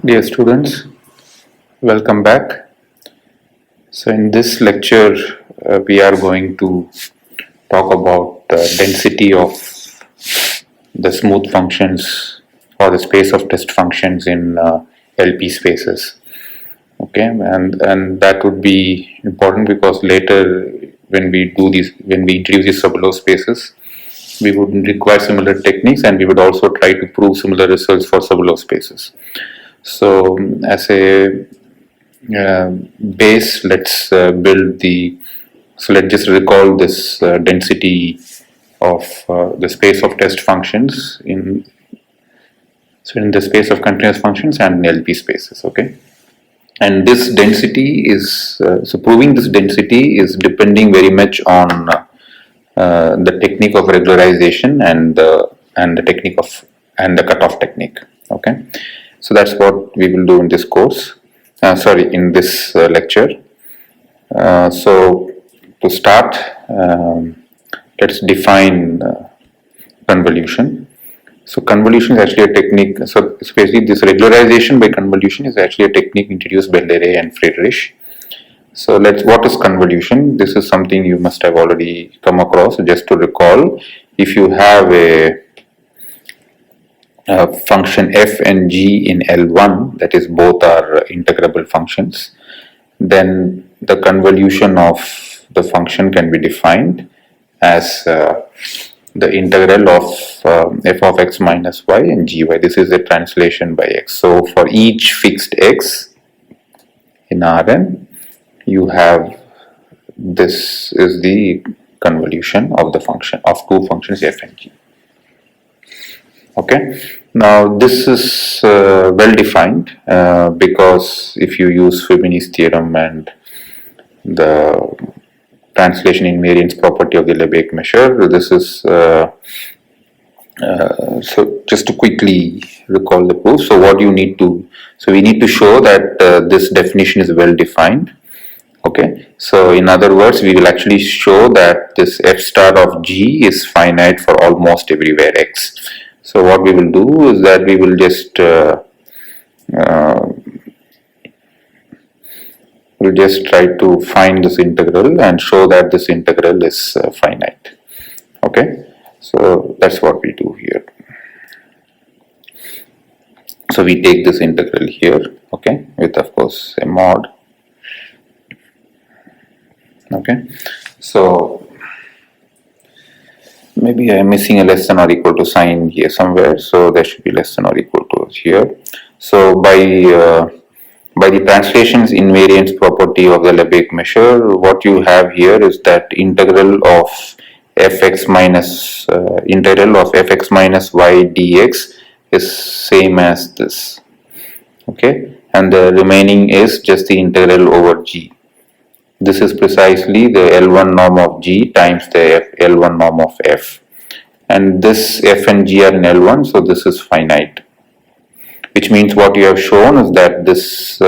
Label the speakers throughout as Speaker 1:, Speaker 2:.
Speaker 1: Dear students, welcome back. So in this lecture, we are going to talk about the density of the smooth functions or the space of test functions in LP spaces. Okay, and that would be important because later when we introduce these sub-law spaces, we would require similar techniques, and we would also try to prove similar results for sub-law spaces. So as a base, let's build the. So let's just recall this density of the space of test functions in the space of continuous functions and in LP spaces. Okay, and this density is so proving this density is depending very much on the technique of regularization and the technique of and the cutoff technique. Okay, so that's what we will do in this course. In this lecture. So to start, let's define convolution. So convolution is actually a technique. So basically, this regularization by convolution is actually a technique introduced by Leray and Friedrich. So what is convolution? This is something you must have already come across. Just to recall, if you have a function f and g in L1, that is both are integrable functions, then the convolution of the function can be defined as the integral of f of x minus y and gy. This is a translation by x. So for each fixed x in Rn, you have this is the convolution of the function of two functions f and g. Okay, now this is well defined because if you use Fibonacci's theorem and the translation invariance property of the Lebesgue measure, this is so just to quickly recall the proof. So what you need to, so we need to show that this definition is well defined. Okay, so in other words, we will actually show that this f star of g is finite for almost everywhere x. So what we will do is that we will just we'll just try to find this integral and show that this integral is finite. Okay, so that's what we do here. So we take this integral here, okay, with of course a mod. Okay, so maybe I am missing a less than or equal to sign here somewhere, so there should be less than or equal to here. So by the translations invariance property of the Lebesgue measure, what you have here is that integral of fx minus y dx is same as this. Okay, and the remaining is just the integral over g. This is precisely the L1 norm of g times the L1 norm of f, and this f and g are in L1, so this is finite, which means what you have shown is that this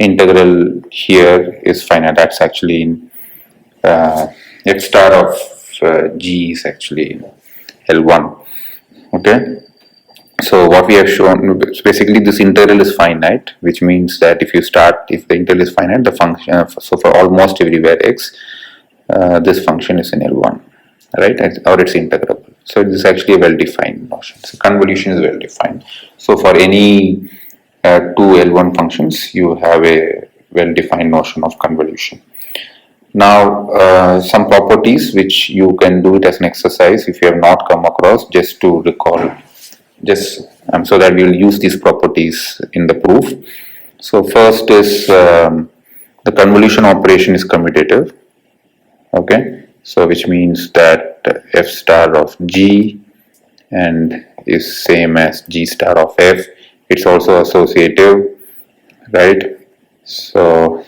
Speaker 1: integral here is finite. That's actually in f star of g is actually in L1. Okay, so what we have shown, basically this integral is finite, which means that if the integral is finite, the function, so for almost everywhere x, this function is in L1, right, or it's integrable. So this is actually a well-defined notion. So convolution is well-defined. So for any two L1 functions, you have a well-defined notion of convolution. Now, some properties which you can do it as an exercise if you have not come across, just to recall, so that we will use these properties in the proof. So first is the convolution operation is commutative. Okay, so which means that f star of g and is same as g star of f. It's also associative, right? So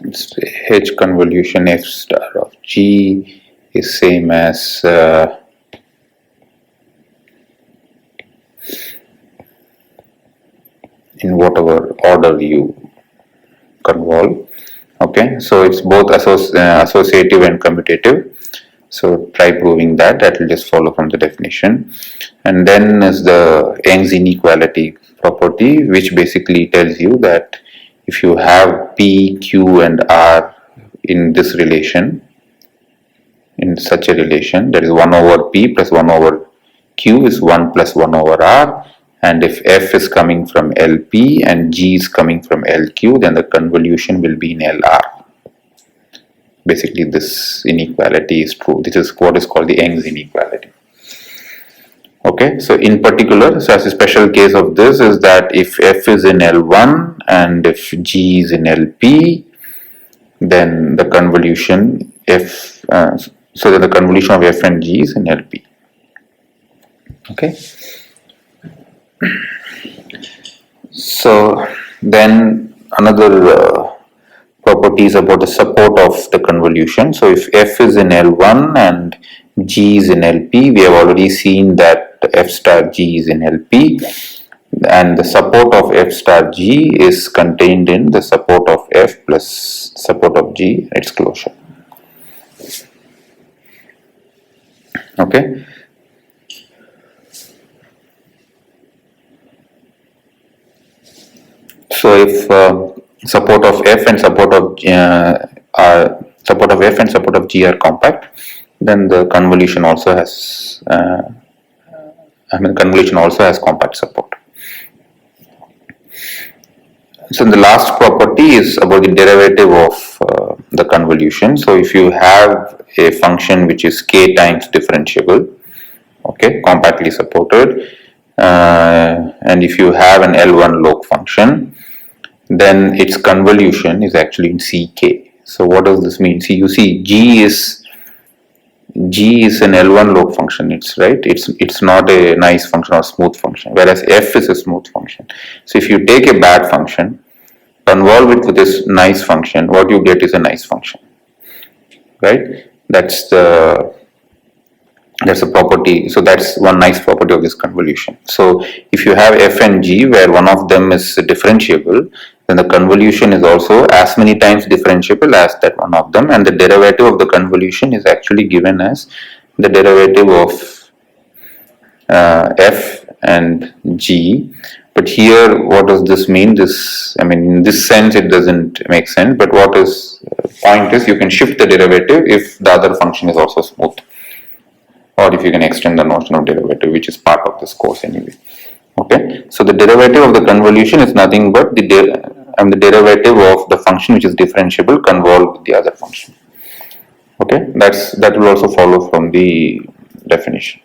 Speaker 1: it's h convolution f star of g is same as in whatever order you convolve. Okay, so it's both associative and commutative. So try proving that. That will just follow from the definition. And then is the Young's inequality property, which basically tells you that if you have P, Q and R in this relation, in such a relation, that is 1 over P plus 1 over Q is 1 plus 1 over R, and if F is coming from LP and G is coming from LQ, then the convolution will be in LR. Basically this inequality is true. This is what is called the Young's inequality. Okay, so in particular, so as a special case of this is that if F is in L1 and if G is in LP, then the convolution so that the convolution of F and G is in LP. Okay. So then another property is about the support of the convolution. So if F is in L1 and G is in LP, we have already seen that F star G is in LP, and the support of F star G is contained in the support of F plus support of G, its closure. Okay. So if support of F and support of G are compact, then the convolution also has convolution also has compact support. So the last property is about the derivative of the convolution. So if you have a function which is k times differentiable, okay, compactly supported, and if you have an L1 log function, then its convolution is actually in Ck. So what does this mean? See, you see G is an L1 log function. It's not a nice function or smooth function, whereas F is a smooth function. So if you take a bad function, convolve it with this nice function, what you get is a nice function, right? That's a property. So that's one nice property of this convolution. So if you have F and G where one of them is differentiable, then the convolution is also as many times differentiable as that one of them, and the derivative of the convolution is actually given as the derivative of F and G. But here, what does this mean? In this sense, it doesn't make sense. But what is point is, you can shift the derivative if the other function is also smooth, or if you can extend the notion of derivative, which is part of this course anyway. Okay, so the derivative of the convolution is nothing but the derivative of the function which is differentiable convolved with the other function. Okay, that will also follow from the definition.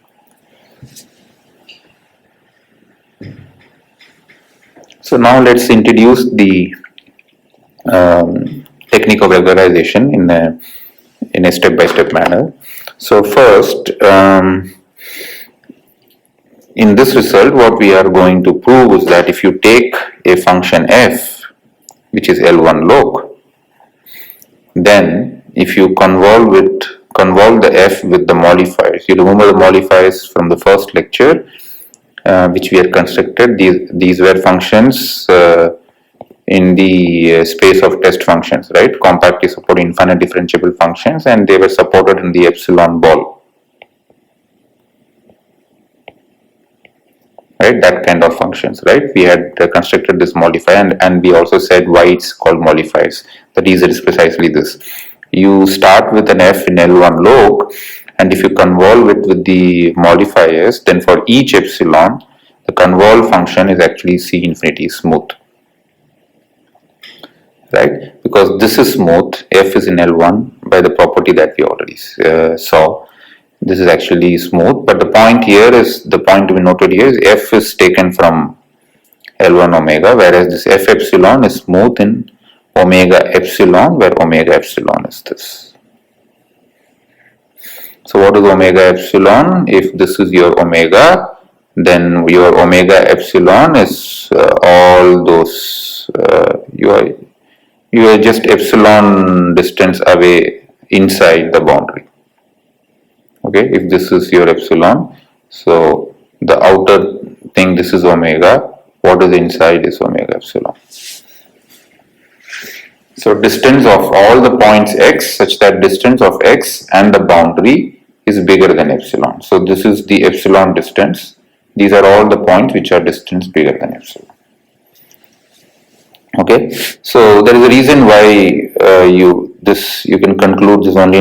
Speaker 1: So now let's introduce the technique of regularization in a step-by-step manner. So first, in this result, what we are going to prove is that if you take a function f, which is L1 log, then if you convolve the f with the modifiers, you remember the modifiers from the first lecture, which we had constructed. These were functions in the space of test functions, right? Compactly supported infinite differentiable functions, and they were supported in the epsilon ball, right? That kind of functions, right? We had constructed this modifier, and we also said why it's called modifiers. The reason is precisely this. You start with an f in L1 log, and if you convolve it with the modifiers, then for each epsilon, the convolve function is actually C infinity smooth, right? Because this is smooth, f is in L1 by the property that we already saw. This is actually smooth, but the point to be noted here is f is taken from L1 omega, whereas this f epsilon is smooth in omega epsilon, where omega epsilon is this. So what is omega epsilon? If this is your omega, then your omega epsilon is all those, you are just epsilon distance away inside the boundary. Okay, if this is your epsilon, so the outer thing, this is omega, what is inside is omega epsilon. So distance of all the points x, such that distance of x and the boundary is bigger than epsilon. So this is the epsilon distance. These are all the points which are distance bigger than epsilon. Okay, so there is a reason why you can conclude this only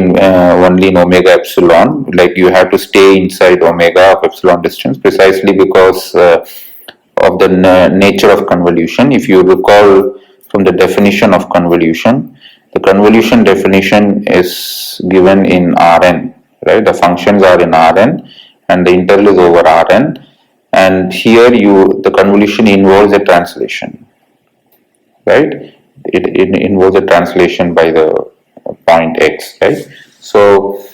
Speaker 1: in omega epsilon. Like you have to stay inside omega of epsilon distance precisely because of the nature of convolution. If you recall from the definition of convolution, the convolution definition is given in Rn, right? The functions are in Rn and the interval is over Rn, and here the convolution involves a translation, right? It involves a translation by the point x, right? So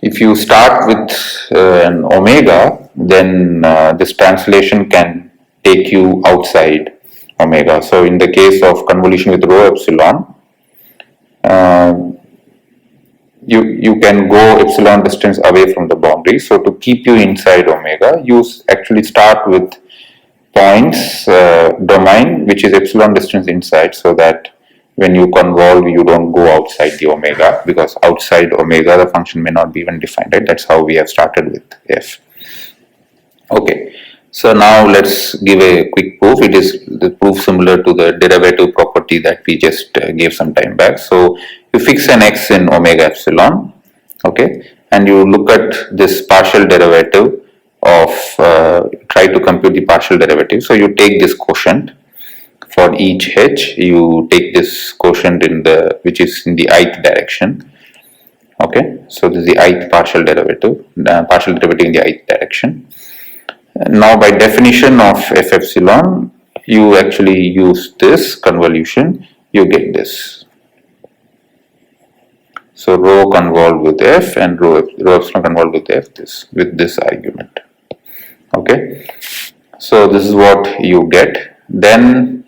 Speaker 1: if you start with an omega, then this translation can take you outside omega. So in the case of convolution with rho epsilon, you can go epsilon distance away from the boundary. So to keep you inside omega, you actually start with points domain which is epsilon distance inside, so that when you convolve you don't go outside the omega, because outside omega the function may not be even defined, right? That's how we have started with f. Okay, so now let's give a quick proof. It is the proof similar to the derivative property that we just gave some time back. So you fix an x in omega epsilon, okay, and you look at this partial derivative of try to compute the partial derivative. So you take this quotient for each h, you take this quotient which is in the ith direction. Okay, so this is the ith partial derivative in the ith direction. Now by definition of f epsilon, you actually use this convolution, you get this. So rho convolved with f and rho epsilon convolved with f with this argument. Okay, so this is what you get. Then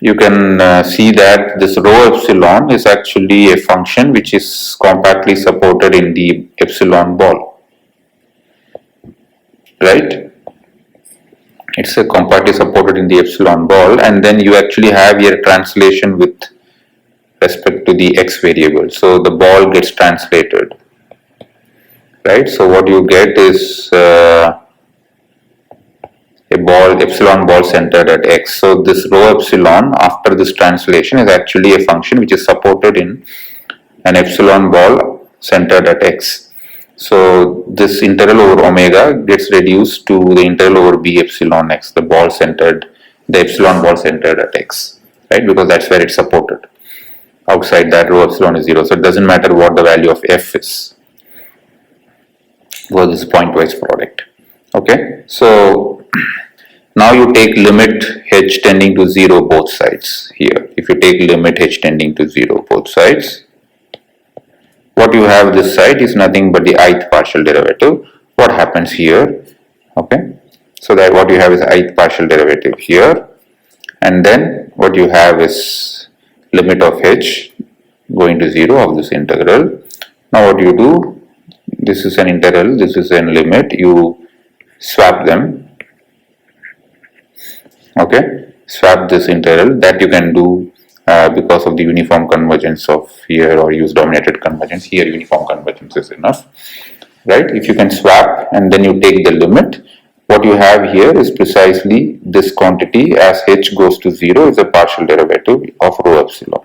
Speaker 1: you can see that this rho epsilon is actually a function which is compactly supported in the epsilon ball, right? It's a compactly supported in the epsilon ball, and then you actually have your translation with respect to the x variable. So the ball gets translated, right? So what you get is epsilon ball centered at x. So this rho epsilon after this translation is actually a function which is supported in an epsilon ball centered at x. So this integral over omega gets reduced to the integral over b epsilon x, the epsilon ball centered at x, right? Because that's where it's supported. Outside that, rho epsilon is 0. So it doesn't matter what the value of f is, because this is pointwise product. Okay, so now you take limit h tending to 0 both sides here. If you take limit h tending to 0 both sides, what you have this side is nothing but the ith partial derivative. What happens here? Okay, so that what you have is ith partial derivative here, and then what you have is limit of h going to 0 of this integral. Now what you do, this is an integral, this is a limit, you swap them. Okay, swap this integral. That you can do because of the uniform convergence of here, or use dominated convergence. Here uniform convergence is enough, right? If you can swap and then you take the limit, what you have here is precisely this quantity as h goes to 0 is a partial derivative of rho epsilon.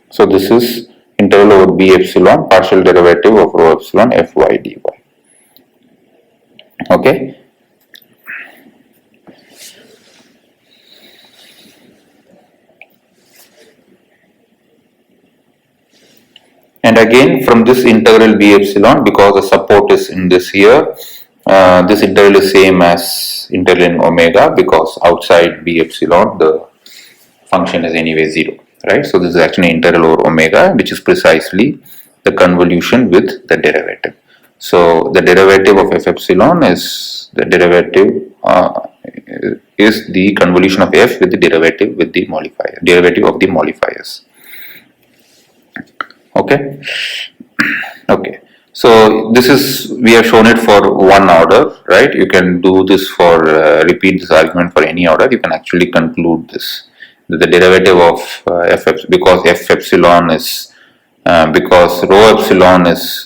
Speaker 1: So this is integral over b epsilon partial derivative of rho epsilon fy dy. Okay. And again from this integral b epsilon, because the support is in this here, this integral is same as integral in omega, because outside b epsilon the function is anyway 0, right? So this is actually integral over omega, which is precisely the convolution with the derivative. So the derivative of f epsilon is the derivative is the convolution of f with the derivative of the modifiers. Okay. Okay. So this is, we have shown it for one order, right? You can do this for repeat this argument for any order. You can actually conclude this. The derivative of because f epsilon is because rho epsilon is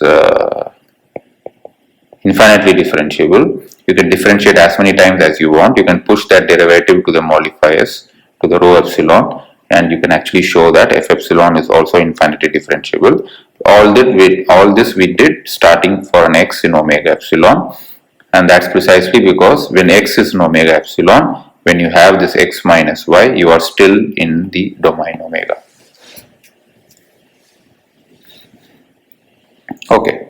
Speaker 1: infinitely differentiable. You can differentiate as many times as you want. You can push that derivative to the modifiers, to the rho epsilon, and you can actually show that f epsilon is also infinitely differentiable. All this we did starting for an x in omega epsilon, and that's precisely because when x is in omega epsilon, when you have this x minus y, you are still in the domain omega. Okay.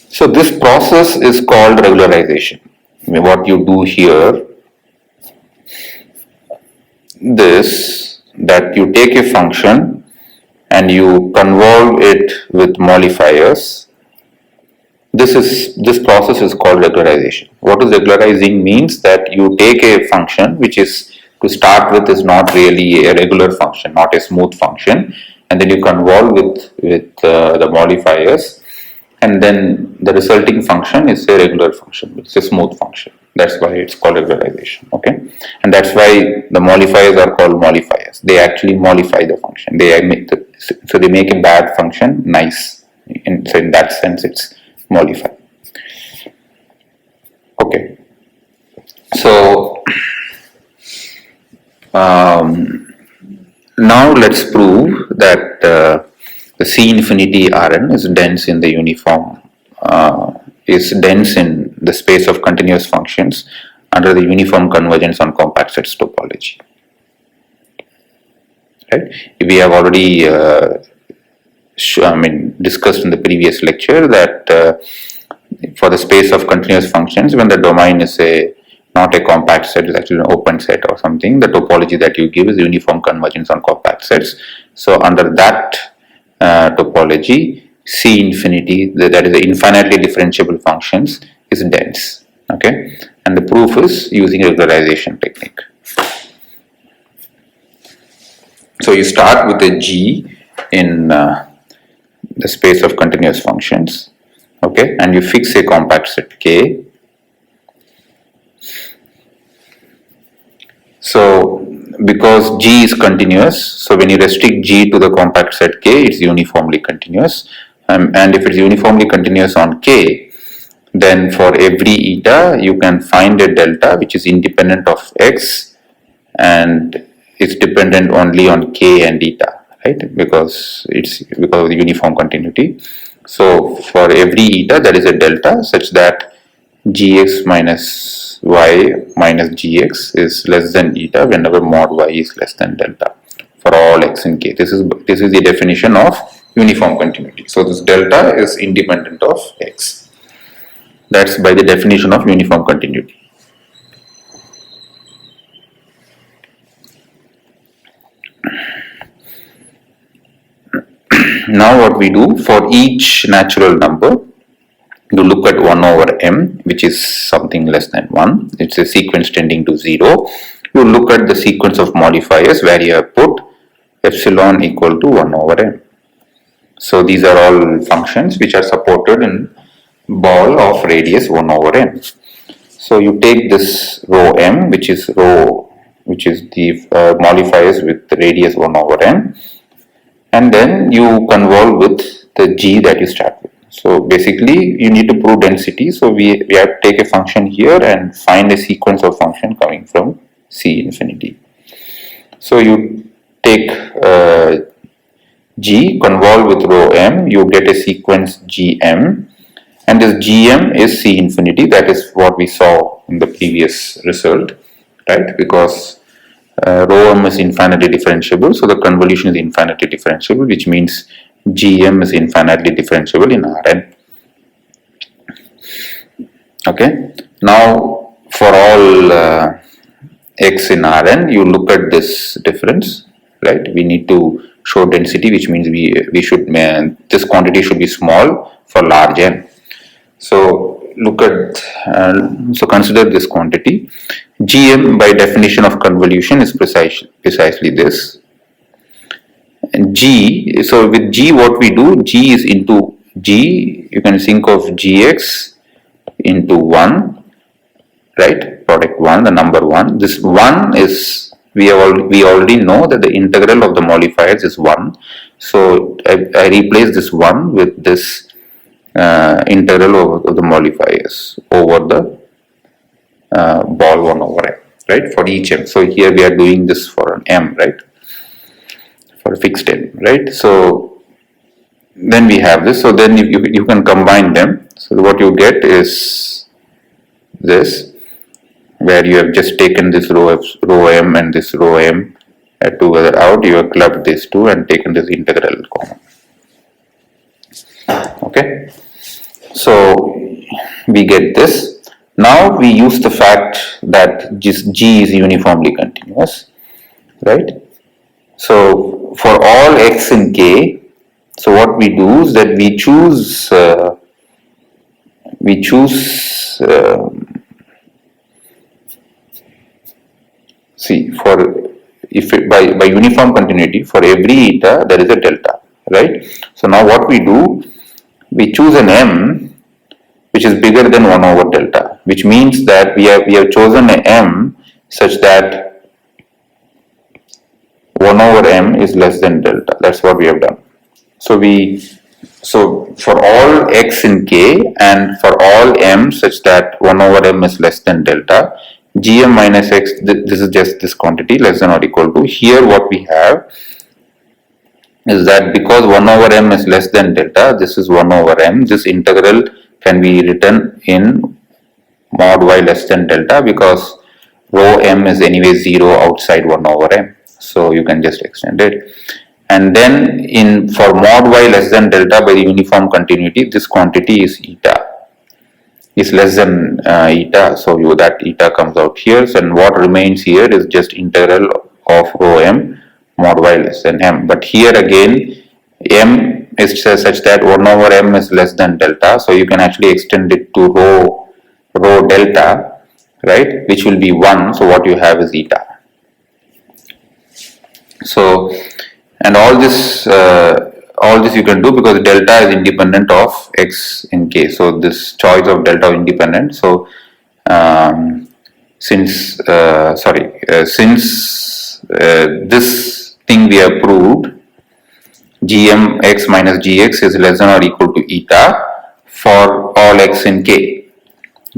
Speaker 1: So this process is called regularization. I mean, what you do here, that you take a function and you convolve it with modifiers. This process is called regularization. What is regularizing means that you take a function which is, to start with, is not really a regular function, not a smooth function, and then you convolve with the modifiers, and then the resulting function is a regular function, it's a smooth function. That's why it's called regularization. Okay, and that's why the modifiers are called modifiers. They actually modify the function. They make they make a bad function nice. So in that sense, it's modified. Okay, so now let's prove that the C infinity Rn is dense in the uniform, is dense in the space of continuous functions under the uniform convergence on compact sets topology. Right? We have already discussed in the previous lecture that for the space of continuous functions, when the domain is not a compact set, it's actually an open set or something, the topology that you give is uniform convergence on compact sets. So under that topology, C infinity, that is the infinitely differentiable functions, is dense. Okay, and the proof is using regularization technique. So you start with a G in the space of continuous functions, okay, and you fix a compact set K. So because G is continuous, so when you restrict G to the compact set K, it's uniformly continuous, and if it's uniformly continuous on K, then for every eta you can find a delta which is independent of X, and it's dependent only on K and eta, right? Because of the uniform continuity. So for every eta there is a delta such that Gx minus y minus Gx is less than eta whenever mod y is less than delta for all x in K. This is the definition of uniform continuity. So this delta is independent of X. That's by the definition of uniform continuity. Now what we do, for each natural number, you look at 1 over m, which is something less than 1. It's a sequence tending to 0. You look at the sequence of modifiers where you have put epsilon equal to 1 over m. So these are all functions which are supported in ball of radius 1 over m. So you take this rho m, which is the modifiers with the radius 1 over m, and then you convolve with the G that you start with. So basically you need to prove density. So we have to take a function here and find a sequence of function coming from C infinity. So you take G, convolve with rho m, you get a sequence Gm, and this Gm is C infinity. That is what we saw in the previous result, right? Because rho m is infinitely differentiable, so the convolution is infinitely differentiable, which means Gm is infinitely differentiable in Rn. Okay, now for all x in Rn, you look at this difference, right? We need to show density, which means we should this quantity should be small for large n. So look at so consider this quantity. Gm by definition of convolution is precisely this. And G, so with G what we do, G is into G, you can think of Gx into 1, right? Product 1, the number 1. This 1 is we already know that the integral of the modifiers is 1. So I replace this 1 with this integral of the modifiers over the ball 1 over m, right, for each m. So here we are doing this for an m, right, for a fixed m, right. So then we have this. So then you can combine them. So what you get is this, where you have just taken this row m and this row m together out. You have clubbed these two and taken this integral common. Okay. So we get this. Now we use the fact that just G is uniformly continuous, right? So for all x in K, so what we do is that we choose see, for if it, by uniform continuity, for every eta there is a delta, right? So now what we do, we choose an m which is bigger than 1 over delta, which means that we have chosen an m such that 1 over m is less than delta. That's what we have done. So for all x in K and for all m such that 1 over m is less than delta, gm minus x, this is just this quantity less than or equal to. Here what we have is that because 1 over m is less than delta, this is 1 over m. This integral can be written in mod y less than delta because rho m is anyway 0 outside 1 over m. So you can just extend it. And then for mod y less than delta by the uniform continuity, this quantity is eta, is less than eta. So that eta comes out here. So, and what remains here is just integral of rho m mod y less than m. But here again, m is such that 1 over m is less than delta. So you can actually extend it to rho delta, right, which will be 1. So what you have is eta. So, and all this you can do because delta is independent of x in K. So this choice of delta is independent. So since this thing we have proved, gm x minus gx is less than or equal to eta for all x in K,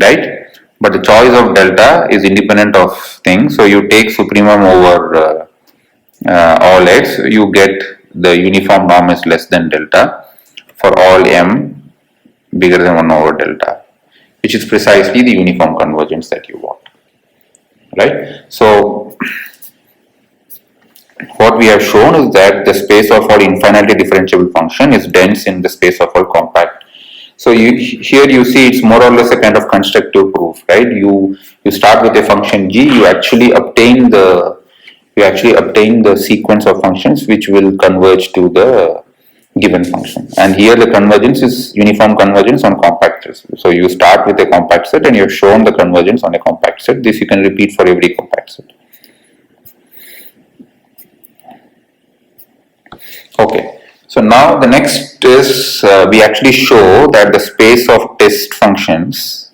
Speaker 1: right? But the choice of delta is independent of things. So you take supremum over all x, you get the uniform norm is less than delta for all m bigger than 1 over delta, which is precisely the uniform convergence that you want, right? So what we have shown is that the space of all infinitely differentiable function is dense in the space of all compact. So here you see it's more or less a kind of constructive proof, right? You start with a function g, you actually obtain the sequence of functions which will converge to the given function. And here the convergence is uniform convergence on compact sets. So you start with a compact set and you have shown the convergence on a compact set. This you can repeat for every compact set. Okay, so now the next is we actually show that the space of test functions,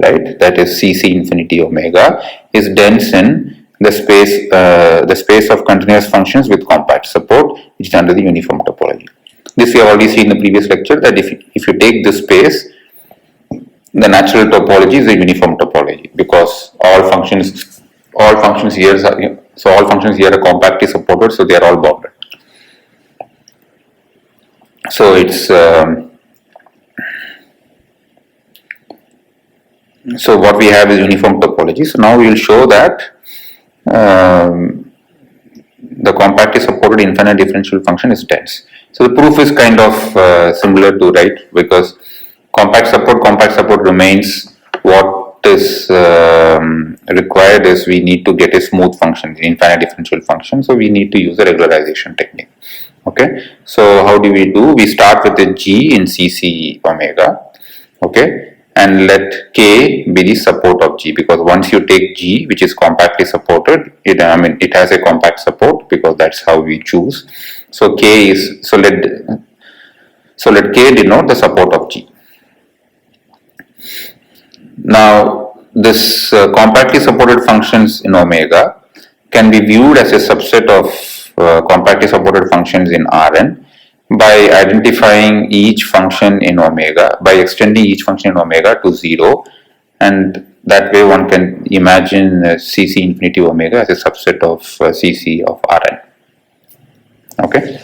Speaker 1: right, that is CC infinity omega, is dense in the space of continuous functions with compact support, which is under the uniform topology. This we have already seen in the previous lecture, that if you take this space, the natural topology is a uniform topology because all functions here are compactly supported, so they are all bounded. So it's so what we have is uniform topology. So now we will show that the compactly supported infinite differential function is dense. So the proof is kind of similar to, right, because compact support remains. What is required is we need to get a smooth function, the infinite differential function. So we need to use a regularization technique. Okay, so how do? We start with a g in CC omega, okay, and let k be the support of g, because once you take g, which is compactly supported, it has a compact support because that's how we choose. So k is let k denote the support of g. Now this compactly supported functions in omega, can be viewed as a subset of compactly supported functions in Rn by identifying each function in omega, by extending each function in omega to 0, and that way one can imagine Cc infinity omega as a subset of Cc of Rn. Okay.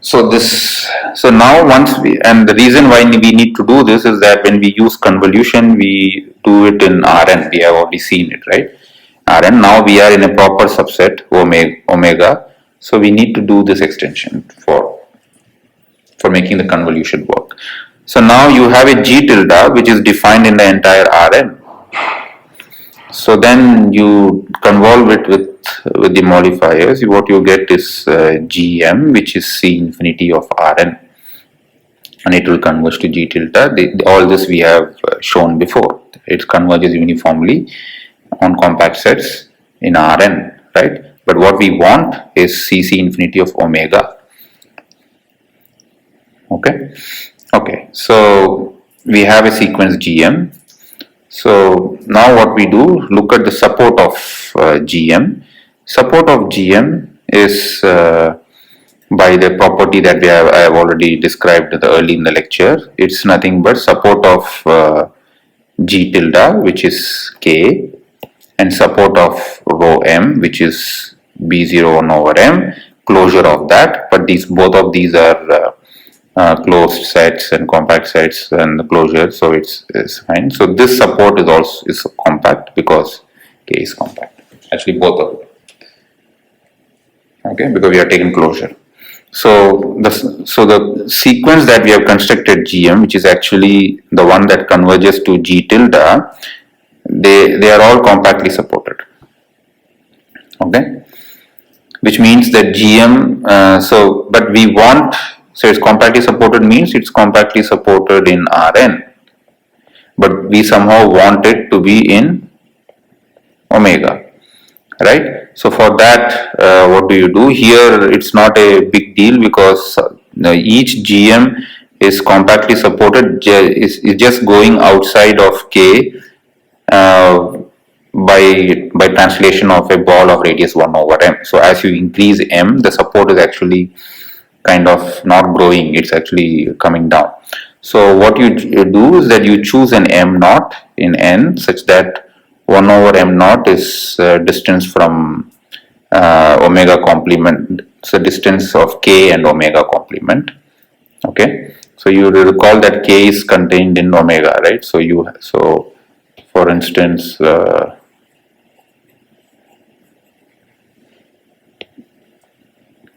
Speaker 1: So now once we, and the reason why we need to do this is that when we use convolution, we do it in Rn. We have already seen it, right? Rn. Now we are in a proper subset omega. So we need to do this extension for making the convolution work. So now you have a G tilde which is defined in the entire Rn. So then you convolve it with the modifiers. What you get is Gm, which is C infinity of Rn, and it will converge to G tilde. All this we have shown before. It converges uniformly on compact sets in Rn, right? But what we want is Cc infinity of omega. Okay. So we have a sequence Gm. So now what we do, look at the support of Gm. Support of Gm is by the property that I have already described early in the lecture. It's nothing but support of G tilde, which is K, and support of rho m, which is B01 over m, closure of that. But both of these are closed sets and compact sets and the closure, so it's fine. So this support is compact because K is compact. Actually, both of them. Okay, because we are taking closure. So the sequence that we have constructed Gm, which is actually the one that converges to G tilde, they are all compactly supported. Okay, which means that Gm. But we want. So it's compactly supported means it's compactly supported in Rn, but we somehow want it to be in omega, right? So for that, what do you do? Here it's not a big deal because each Gm is compactly supported, is just going outside of K by translation of a ball of radius 1 over m. So as you increase m, the support is actually kind of not growing, it's actually coming down. So what you do is that you choose an m naught in n such that 1 over m naught is distance from omega complement, so distance of K and omega complement. Okay, so you recall that K is contained in omega, right? So for instance,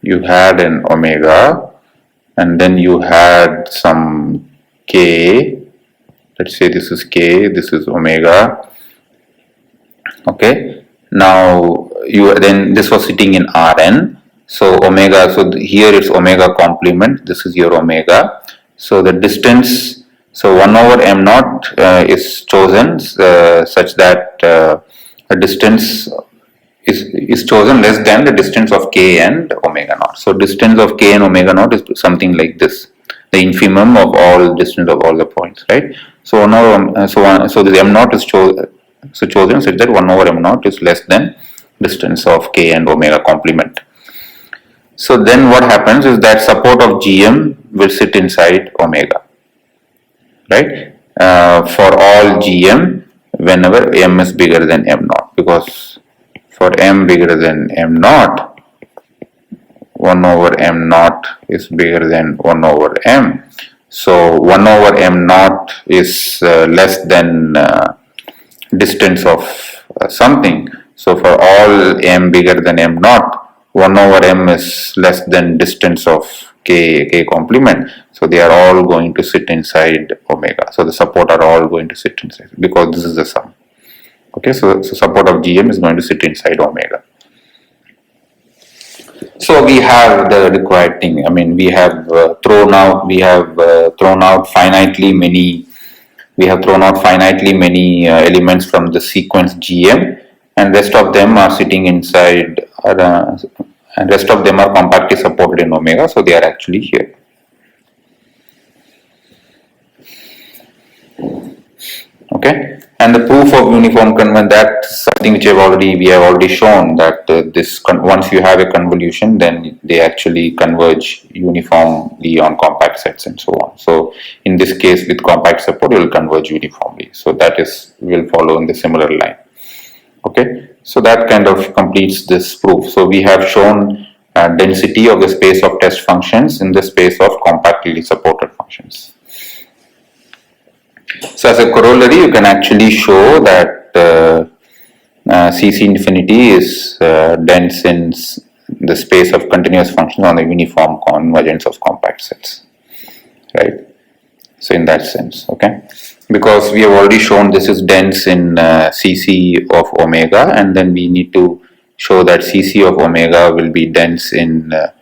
Speaker 1: you had an omega and then you had some K. Let's say this is K, this is omega. Okay, now this was sitting in Rn. So omega, so here it's omega complement, this is your omega. So the distance, so 1 over m naught is chosen such that a distance is chosen less than the distance of K and omega naught. So distance of K and omega naught is something like this, the infimum of all distance of all the points, right? So so this m naught is chosen such that 1 over m naught is less than distance of K and omega complement. So then what happens is that support of Gm will sit inside omega, right? For all Gm whenever m is bigger than m naught, because for m bigger than m naught, 1 over m naught is bigger than 1 over m. So 1 over m naught is less than distance of something. So for all m bigger than m naught, 1 over m is less than distance of K complement. So they are all going to sit inside omega. So the support are all going to sit inside because this is the sum. Okay, so support of Gm is going to sit inside omega. So we have the required thing. I mean, we have thrown out finitely many elements from the sequence Gm, and rest of them are sitting inside, and rest of them are compactly supported in omega. So they are actually here. Okay, and the proof of uniform convergence, that's something which we have already shown that once you have a convolution, then they actually converge uniformly on compact sets and so on. So in this case, with compact support, it will converge uniformly. So that will follow in the similar line. Okay, so that kind of completes this proof. So we have shown density of the space of test functions in the space of compactly supported functions. So as a corollary, you can actually show that CC infinity is dense in the space of continuous functions on the uniform convergence of compact sets, right? So in that sense, okay, because we have already shown this is dense in CC of omega, and then we need to show that CC of omega will be dense in the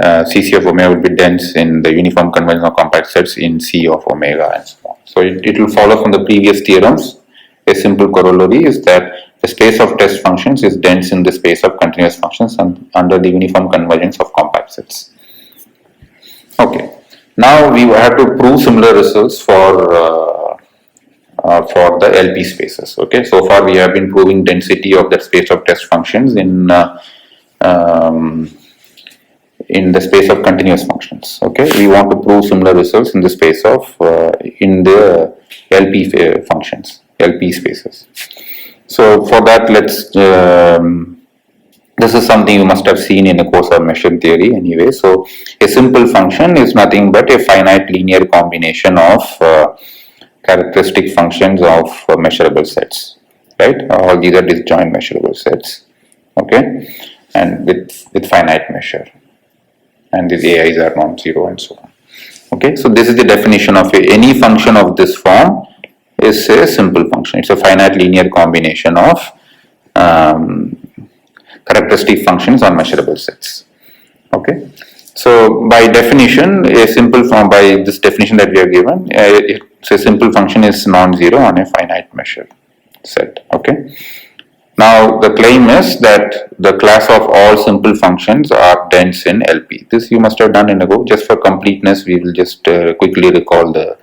Speaker 1: CC of omega will be dense in the uniform convergence of compact sets in C of omega and so on. So it will follow from the previous theorems. A simple corollary is that the space of test functions is dense in the space of continuous functions under the uniform convergence of compact sets. Okay, now we have to prove similar results for the LP spaces. Okay, so far we have been proving density of the space of test functions in the space of continuous functions. Okay, we want to prove similar results in the space of in the LP functions, LP spaces. So for that, this is something you must have seen in the course of measure theory anyway. So a simple function is nothing but a finite linear combination of characteristic functions of measurable sets, right? All these are disjoint measurable sets, okay, and with finite measure, and these AIs are non-zero and so on. Okay, so this is the definition of any function of this form is a simple function. It's a finite linear combination of characteristic functions on measurable sets. Okay, so by definition, a simple form, by this definition that we have given, it's a simple function is non-zero on a finite measure set. Okay. Now the claim is that the class of all simple functions are dense in LP. This you must have done in a go. Just for completeness, we will just quickly recall the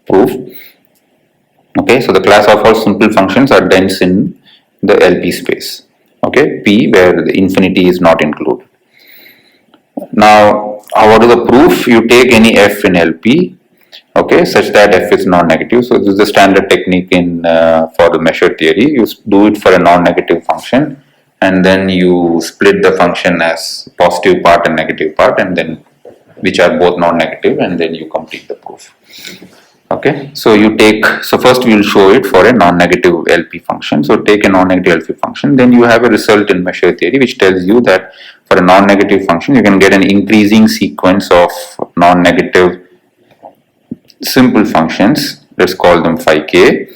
Speaker 1: proof. Okay, so the class of all simple functions are dense in the LP space. Okay, P where the infinity is not included. Now, what is the proof? You take any f in LP, okay, such that f is non-negative. So this is the standard technique in for the measure theory. You do it for a non-negative function, and then you split the function as positive part and negative part, and then which are both non-negative, and then you complete the proof. Okay, so first we will show it for a non-negative LP function. So take a non-negative LP function, then you have a result in measure theory which tells you that for a non-negative function you can get an increasing sequence of non-negative simple functions, let's call them phi k,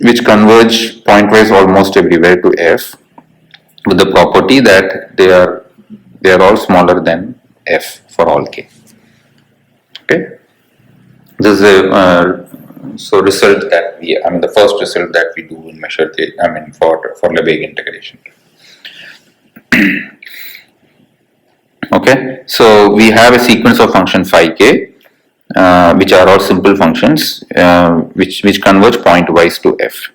Speaker 1: which converge pointwise almost everywhere to f, with the property that they are all smaller than f for all k. Okay, this is a result that the first result that we do in measure theory. For Lebesgue integration. Okay, so we have a sequence of function phi k. Which are all simple functions which converge pointwise to f.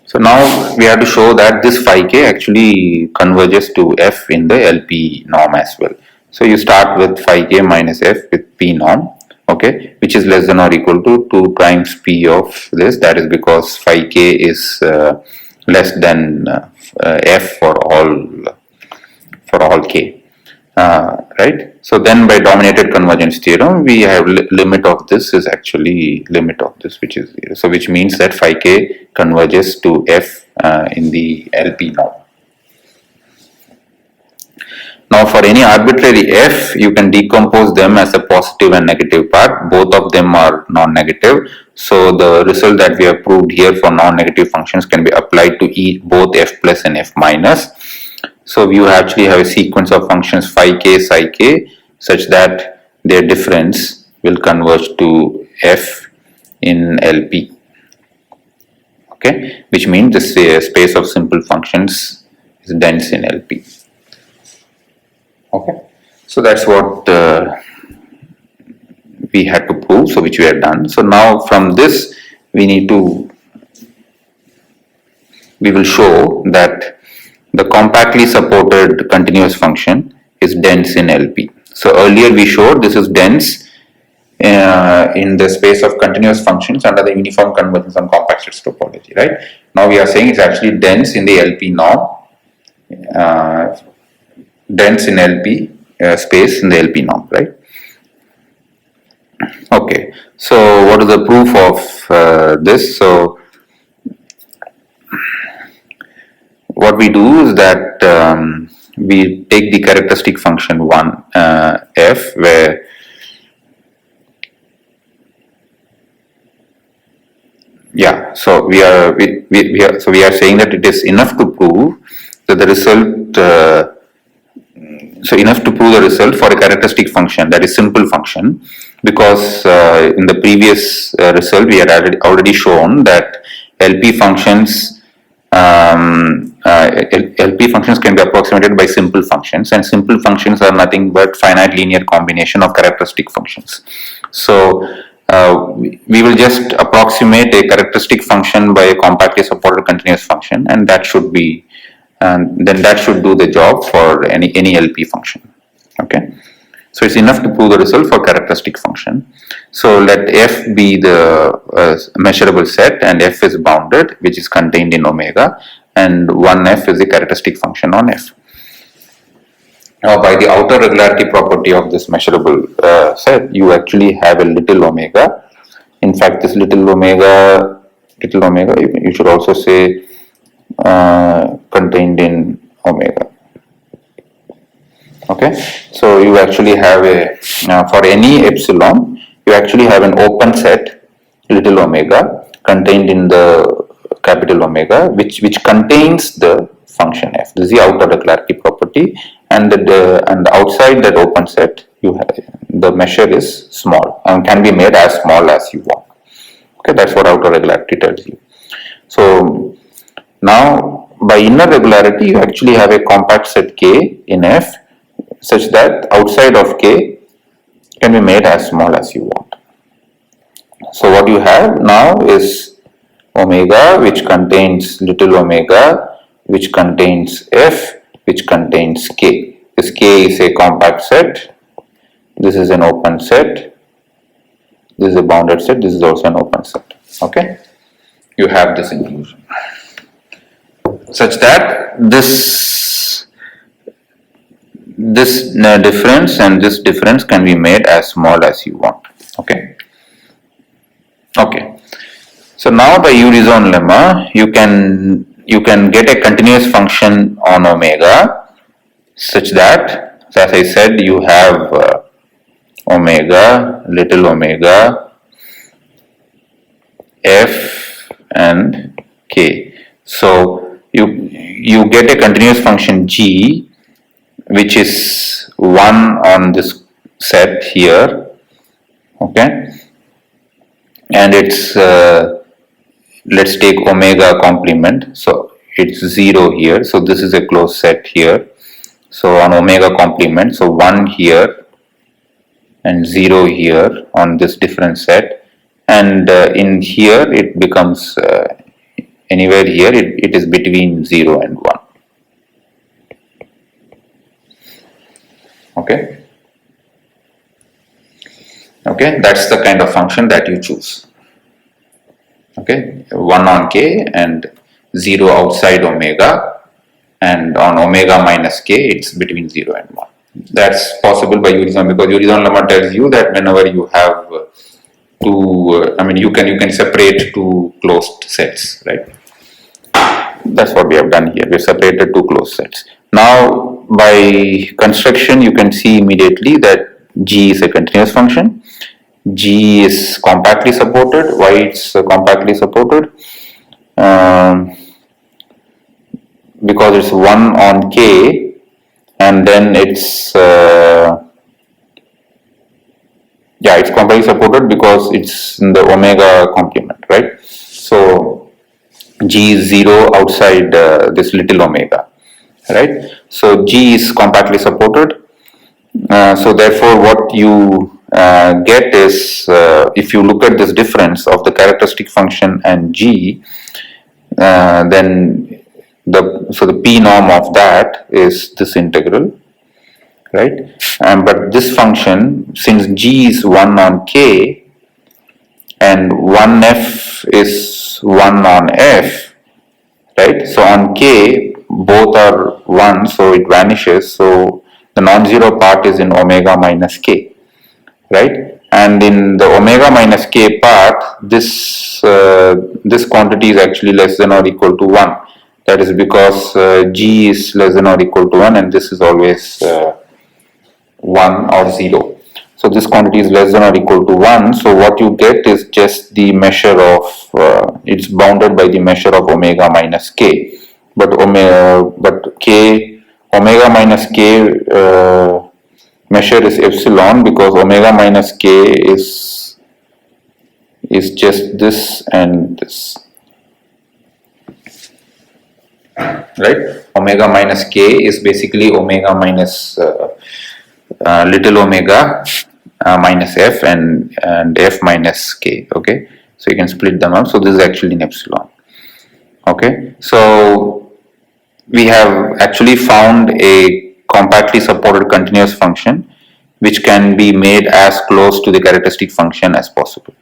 Speaker 1: So now we have to show that this phi k actually converges to f in the LP norm as well. So you start with phi k minus f with p norm, okay, which is less than or equal to 2 times p of this. That is because phi k is less than f for all k. Right, so then by dominated convergence theorem we have limit of this is actually limit of this, which is 0. So which means that phi k converges to f in the LP norm. Now for any arbitrary f, you can decompose them as a positive and negative part. Both of them are non-negative. So the result that we have proved here for non-negative functions can be applied to both f plus and f minus. So you actually have a sequence of functions phi k, psi k, such that their difference will converge to f in LP. Okay, which means the space of simple functions is dense in LP. Okay, so that's what we had to prove, so which we had done. So now from this we will show that the compactly supported continuous function is dense in LP. So earlier we showed this is dense in the space of continuous functions under the uniform convergence on compact sets topology, right? Now we are saying it's actually dense in the LP norm, dense in LP space in the LP norm, right? Okay, so what is the proof of this? So what we do is that we take the characteristic function 1 f, where so we are saying that it is enough to prove that the result enough to prove the result for a characteristic function, that is simple function, because in the previous result we had already shown that LP functions can be approximated by simple functions, and simple functions are nothing but finite linear combination of characteristic functions. So we will just approximate a characteristic function by a compactly supported continuous function, and that should be then that should do the job for any LP function. Okay, so it's enough to prove the result for characteristic function. So let f be the measurable set, and f is bounded, which is contained in omega, and 1f is the characteristic function on f. Now, by the outer regularity property of this measurable set, you actually have a little omega. In fact, this little omega, you should also say contained in omega. Okay, so you actually have for any epsilon, you actually have an open set, little omega, contained in the capital omega, which contains the function f. This is the outer regularity property, and outside that open set, you have the measure is small and can be made as small as you want. Okay, that's what outer regularity tells you. So now by inner regularity, you actually have a compact set K in F, such that outside of K can be made as small as you want. So what you have now is omega, which contains little omega, which contains F, which contains K. This K is a compact set, this is an open set, this is a bounded set, this is also an open set. Okay, you have this inclusion such that this difference and this difference can be made as small as you want. Okay. So now by Regularizaion lemma, you can get a continuous function on omega such that, as I said, you have omega, little omega, f and k. So you get a continuous function g, which is 1 on this set here. Okay, and it's let's take omega complement, so it's 0 here, so this is a closed set here. So on omega complement, so 1 here and 0 here on this different set, and in here it becomes anywhere here it is between 0 and 1. Okay, that's the kind of function that you choose. Okay, 1 on k and 0 outside omega, and on omega minus k it's between 0 and 1. That's possible by Regularizaion, because Regularizaion lemma tells you that whenever you have you can separate two closed sets, right? That's what we have done here. We have separated two closed sets. Now by construction you can see immediately that g is a continuous function. G is compactly supported. Why it's compactly supported? Because it's 1 on k, and then it's it's compactly supported because it's in the omega complement, right? So g is 0 outside this little omega, right? So g is compactly supported. So therefore what you get is, if you look at this difference of the characteristic function and g, then the p norm of that is this integral, right? But this function, since g is 1 on k and 1f is 1 on f, right? So on k both are 1, so it vanishes, so the non-zero part is in omega minus k, right? And in the omega minus k part, this quantity is actually less than or equal to 1. That is because g is less than or equal to 1 and this is always 1 or 0. So this quantity is less than or equal to 1. So what you get is just the measure of, it's bounded by the measure of omega minus k. But omega minus k measure is epsilon, because omega minus k is just this and this, right? Omega minus k is basically omega minus little omega minus f and f minus k. Okay, so you can split them up. So this is actually an epsilon. Okay, so we have actually found a compactly supported continuous function which can be made as close to the characteristic function as possible,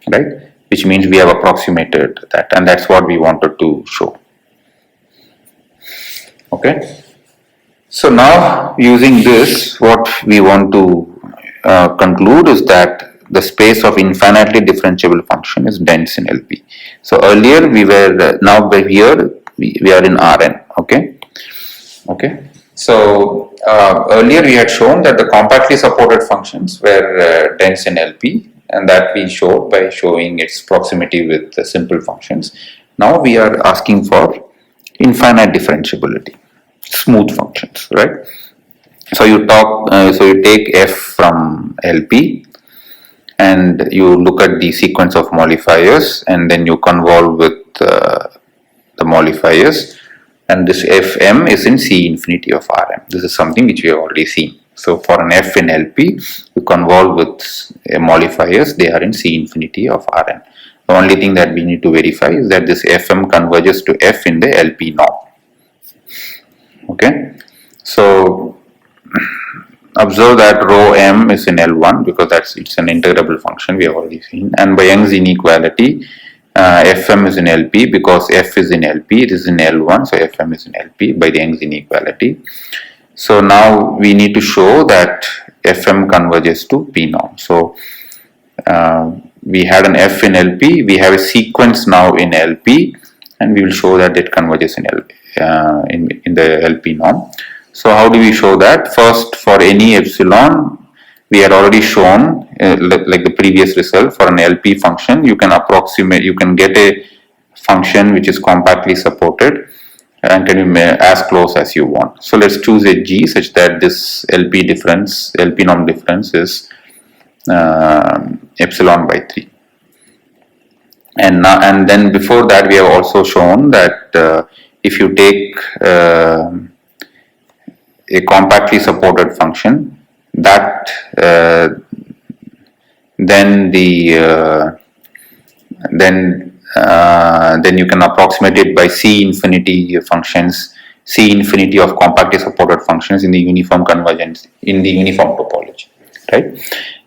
Speaker 1: right? Which means we have approximated that, and that's what we wanted to show. Okay, so now using this, what we want to conclude is that the space of infinitely differentiable function is dense in LP. So earlier we were, now by here we are in Rn. Okay. So earlier we had shown that the compactly supported functions were dense in LP, and that we showed by showing its proximity with the simple functions. Now we are asking for infinite differentiability, smooth functions, right? So you take f from LP and you look at the sequence of modifiers, and then you convolve with the modifiers, and this fm is in C infinity of Rm. This is something which we have already seen. So for an f in LP, you convolve with modifiers, they are in C infinity of Rn. The only thing that we need to verify is that this fm converges to f in the LP norm. Okay, so observe that rho m is in L1 because it's an integrable function, we have already seen, and by Young's inequality, fm is in LP because f is in LP, it is in L1, so fm is in LP by the Young's inequality. So now we need to show that fm converges to P norm. So we had an f in LP, we have a sequence now in LP, and we will show that it converges in the LP norm. So how do we show that? First, for any epsilon, we had already shown, like the previous result, for an LP function, you can approximate, you can get a function which is compactly supported and can be as close as you want. So let's choose a G such that this LP norm difference is epsilon by 3. And then before that, we have also shown that if you take a compactly supported function, that then you can approximate it by C infinity functions, C infinity of compactly supported functions in the uniform convergence, in the uniform topology, right?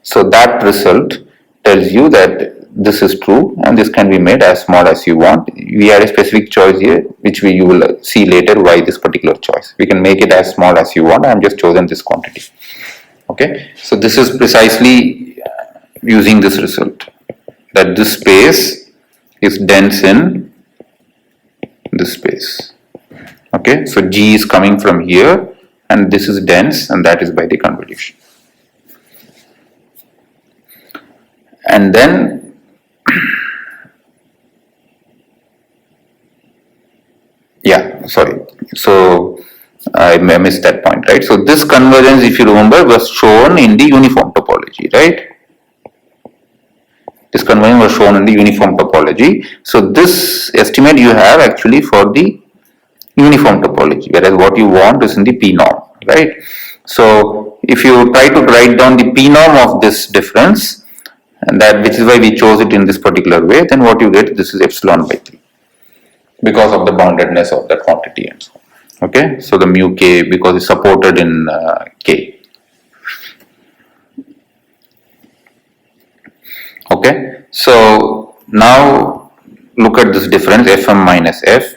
Speaker 1: So that result tells you that this is true and this can be made as small as you want. We had a specific choice here, which you will see later why this particular choice. We can make it as small as you want. I have just chosen this quantity. Okay, so this is precisely using this result, that this space is dense in this space. Okay, so G is coming from here and this is dense, and that is by the convolution. And then so I missed that point, right? So this convergence, if you remember, was shown in the uniform topology, right? This convergence was shown in the uniform topology. So this estimate you have actually for the uniform topology, whereas what you want is in the P norm, right? So if you try to write down the p norm of this difference, and that which is why we chose it in this particular way, then what you get, this is epsilon by 3 because of the boundedness of that quantity and so on. Okay, so the mu k, because it's supported in k. Okay, so now look at this difference fm minus f.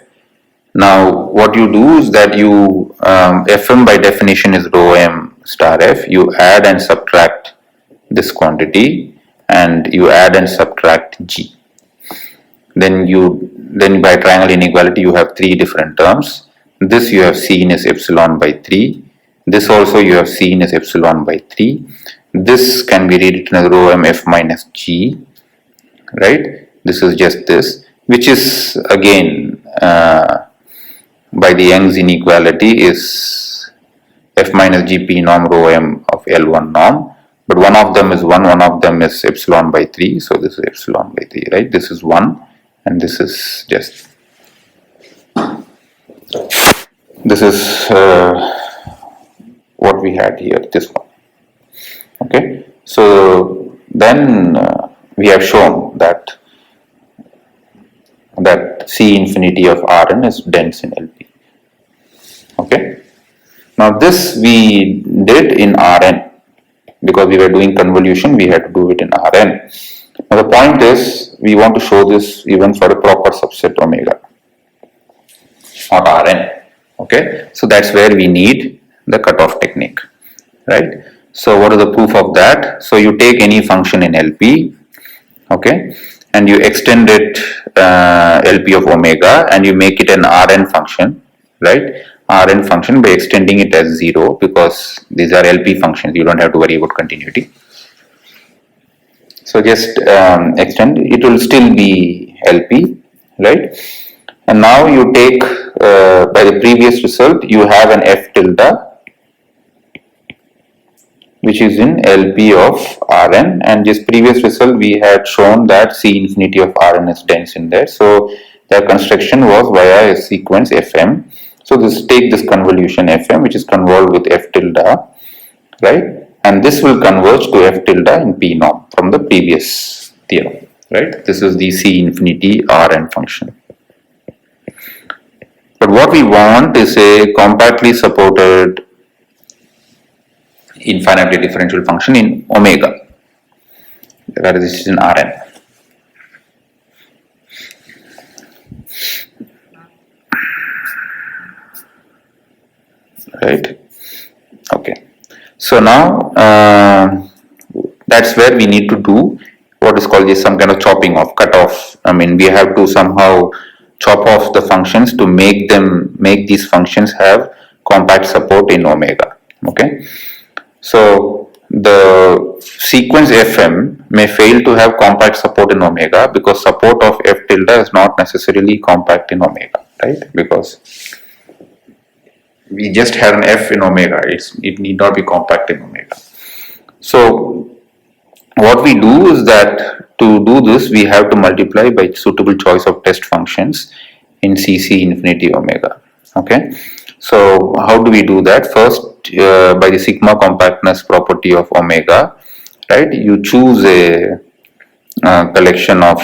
Speaker 1: Now what you do is that you fm by definition is rho m star f. You add and subtract this quantity and you add and subtract g. Then by triangle inequality you have three different terms. This you have seen as epsilon by 3. This also you have seen as epsilon by 3. This can be rewritten as rho m f minus g, right? This is just this, which is again by the Young's inequality is f minus g p norm rho m of L1 norm, but one of them is 1, one of them is epsilon by 3, so this is epsilon by 3, right? This is 1 and this is just, this is what we had here, this one. Okay, so then we have shown that C infinity of Rn is dense in LP. Okay, now this we did in Rn because we were doing convolution, we had to do it in Rn. Now the point is we want to show this even for a proper subset omega or Rn. Okay, so that's where we need the cutoff technique, right? So what is the proof of that? So you take any function in LP, okay, and you extend it LP of omega and you make it an Rn function, right? Rn function by extending it as 0 because these are LP functions, you don't have to worry about continuity. So just extend, it will still be LP, right? And now you take by the previous result you have an f tilde which is in LP of Rn, and this previous result we had shown that C infinity of Rn is dense in there. So the construction was via a sequence Fm. So this take this convolution Fm which is convolved with f tilde, right? And this will converge to f tilde in P norm from the previous theorem, right? This is the C infinity Rn function. But what we want is a compactly supported infinitely differential function in omega, whereas this is in Rn. Right? Okay. So now that's where we need to do what is called some kind of chopping off, cut off. I mean, we have to somehow chop off the functions to make these functions have compact support in omega. Okay. So the sequence Fm may fail to have compact support in omega because support of f tilde is not necessarily compact in omega, right? Because we just had an f in omega, it need not be compact in omega. So what we do is that to do this we have to multiply by suitable choice of test functions in CC infinity omega. Okay, so how do we do that? First, by the sigma compactness property of omega, right, you choose a collection of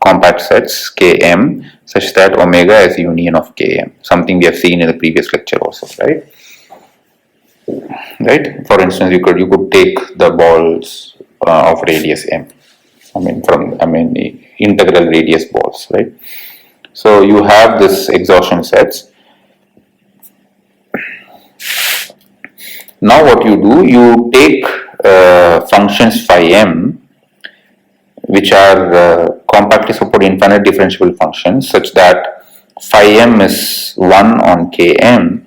Speaker 1: compact sets Km such that omega is union of Km, something we have seen in the previous lecture also, right? Right. For instance, you could take the balls of radius m. I mean integral radius balls, right? So you have this exhaustion sets. Now what you do, you take functions phi m which are compactly supported infinite differentiable functions such that phi m is 1 on Km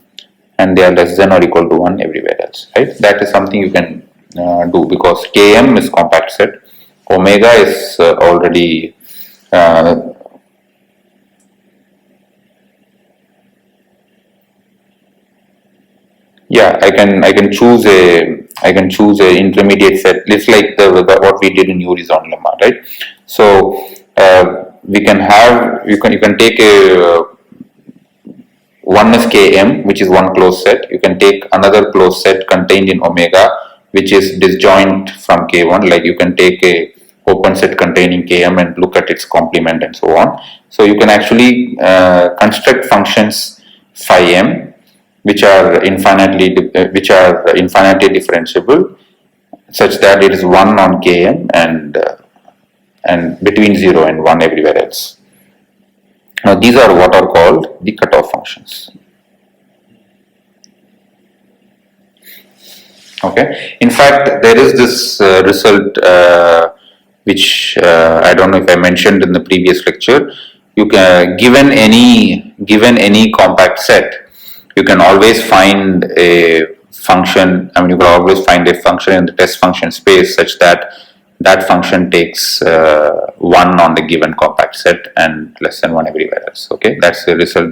Speaker 1: and they are less than or equal to 1 everywhere else, right? That is something you can do because Km is compact set, omega is already yeah, I can choose a intermediate set. It's like what we did in Uri's-on lemma, right? So we can have you can take a one is Km, which is one closed set. You can take another closed set contained in omega, which is disjoint from K1. Like you can take a open set containing Km and look at its complement and so on. So you can actually construct functions phi m which are infinitely differentiable, such that it is 1 on Km and between 0 and 1 everywhere else. Now these are what are called the cutoff functions. Okay. In fact, there is this result which I don't know if I mentioned in the previous lecture. You can, given any compact set, you can always find a function. I mean, you can always find a function in the test function space such that that function takes 1 on the given compact set and less than 1 everywhere else. Okay, that's the result.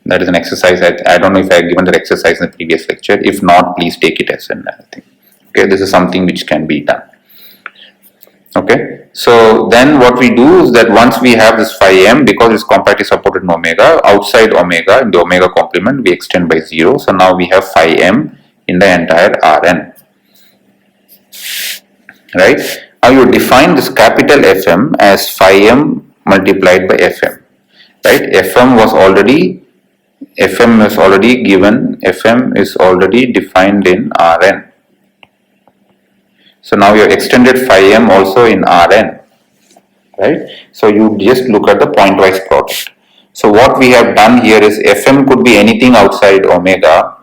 Speaker 1: That is an exercise. I don't know if I have given that exercise in the previous lecture. If not, please take it as an thing. Okay, this is something which can be done. Okay, so then what we do is that once we have this phi m, because it's compactly supported in omega, outside omega, in the omega complement, we extend by 0. So now we have phi m in the entire Rn. Right? Now you define this capital Fm as phi m multiplied by Fm. Right? Fm is already given, Fm is already defined in Rn. So now you have extended phi m also in Rn. Right? So you just look at the pointwise product. So what we have done here is Fm could be anything outside omega.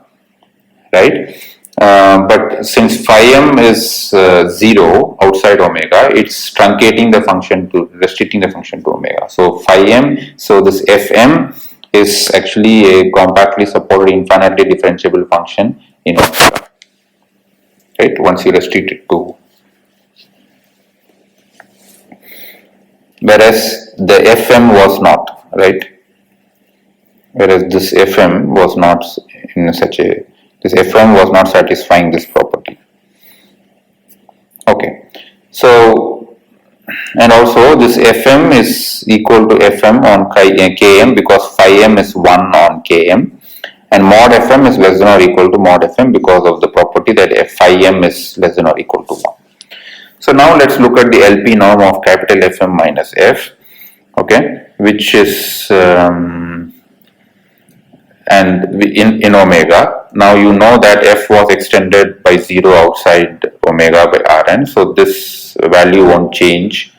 Speaker 1: Right? But since phi m is 0 outside omega, it's truncating the function to, restricting the function to omega. So phi m, so this Fm is actually a compactly supported infinitely differentiable function in omega. Right? Once you restrict it to, whereas the Fm was not, right? Whereas this Fm was not in such a, this Fm was not satisfying this property. Okay, so, and also this Fm is equal to Fm on Km because phi m is 1 on Km, and mod Fm is less than or equal to mod Fm because of the property that phi m is less than or equal to 1. So now let's look at the LP norm of capital Fm minus F, okay, which is and in omega. Now you know that F was extended by 0 outside omega by Rn, so this value won't change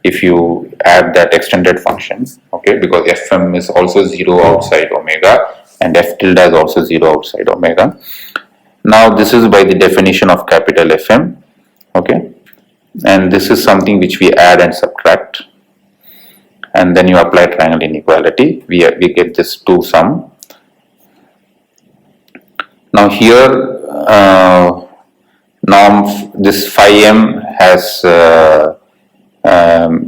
Speaker 1: if you add that extended function, okay, because Fm is also 0 outside omega and F tilde is also 0 outside omega. Now this is by the definition of capital Fm, okay, and this is something which we add and subtract, and then you apply triangle inequality, we get this 2 sum. Now here norm, this phi m has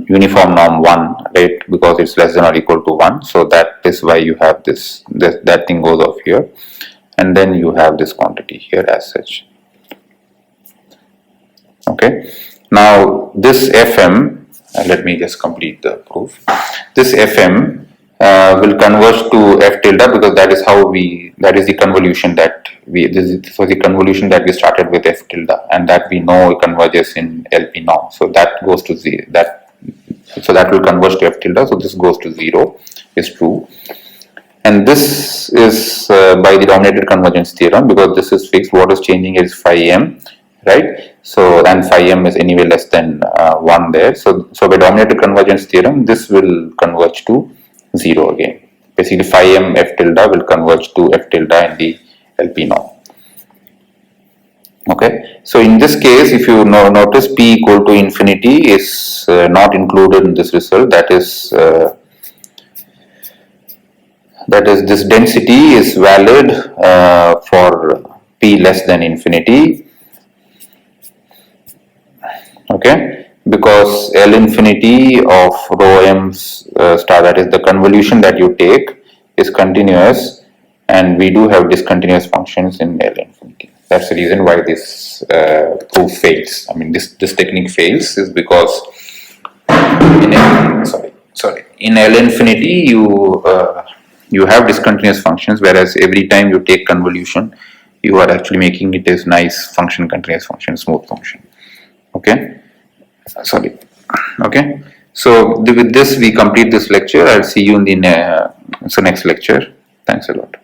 Speaker 1: uniform norm 1, right, because it's less than or equal to 1, so that is why you have this, that thing goes off here, and then you have this quantity here as such. Okay, now this Fm, let me just complete the proof. This Fm will converge to F tilde because that is how that is the convolution that so the convolution that we started with F tilde, and that we know converges in LP norm. So that goes to 0, so that will converge to F tilde, so this goes to 0, is true. And this is by the dominated convergence theorem, because this is fixed, what is changing is phi m, right? So, and phi m is anyway less than 1 there. So by dominated convergence theorem, this will converge to 0 again. Basically phi m F tilde will converge to F tilde in the LP norm. Okay, so in this case, if you notice, p equal to infinity is not included in this result. That is this density is valid for p less than infinity. Okay, because L infinity of rho m star, that is the convolution that you take, is continuous, and we do have discontinuous functions in L infinity. That's the reason why this proof fails. I mean, this technique fails is because in L infinity you have discontinuous functions, whereas every time you take convolution, you are actually making it as nice function, continuous function, smooth function. Okay, sorry. Okay, so with this we complete this lecture. I'll see you in the next lecture. Thanks a lot.